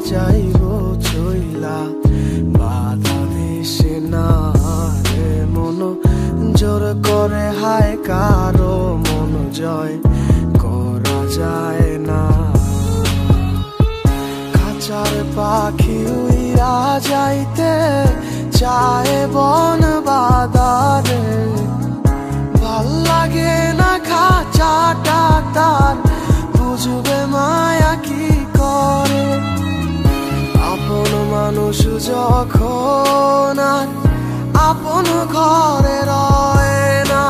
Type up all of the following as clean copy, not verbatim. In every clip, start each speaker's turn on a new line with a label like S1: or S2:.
S1: যাইব চইলা বাধা দিছে না রে মন জোর করে হায় কারো মন জয় করা যায় না। খাঁচার পাখি উইরা যাইতে চায় বন বাদারে, ভাল লাগে না খাঁচাটা তার, বুঝবে মায়া কি করে। আপন মানুষ যখন আর আপন ঘরে রয় না,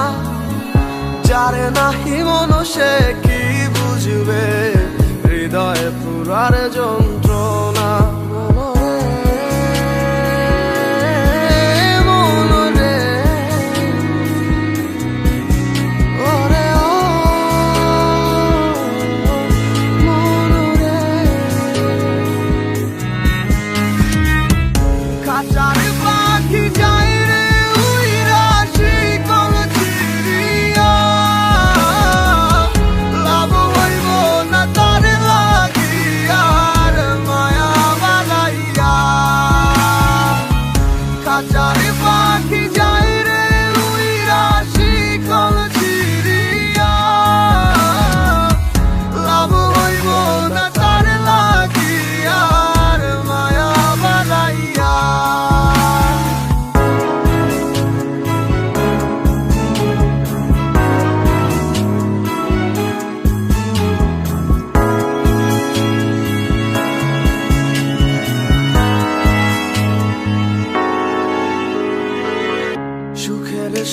S1: যারে নাহি মনুষে কি বুঝবে হৃদয়ে পুরার যন্ত্রণা।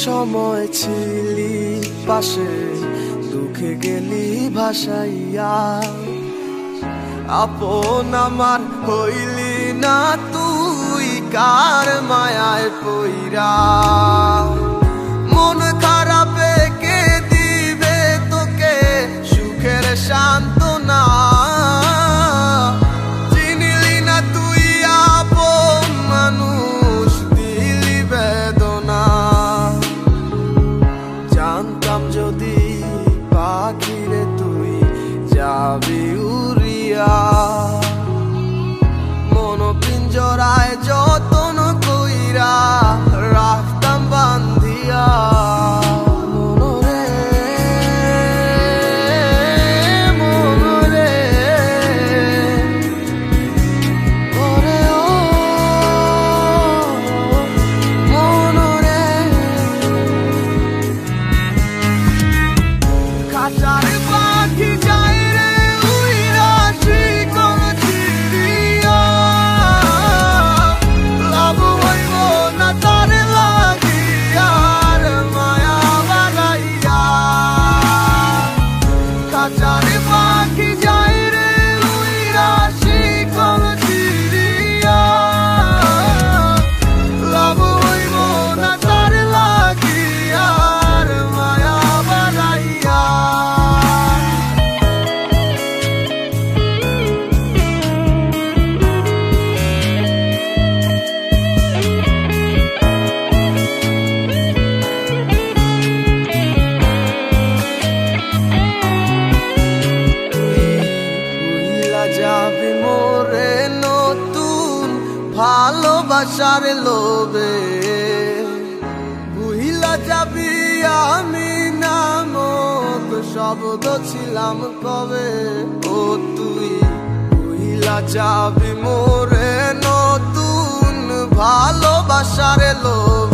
S1: সময় ছিলি পাশে, দুঃখে গেলি ভাসাইয়া, আপন আমার হইলি না তুই কার মায়ায় পইরা। মন খারাপে কে দিবে তোকে সুখের সান্ত্বনা, চিনিলি না তুই আপন মানুষ দিলি বেদনা। জানতাম যদি পাখিরে তুই যাবি উড়িয়া, মন পিঞ্জরায় যতন কইরা রাখতাম বান্ধিয়া। ভালোবাসার লোভে ভুইলা যাবি আমি নামক শব্দ ছিলাম কবে। ও তুই ভুইলা যাবি মোরে নতুন ভালোবাসার লোভে।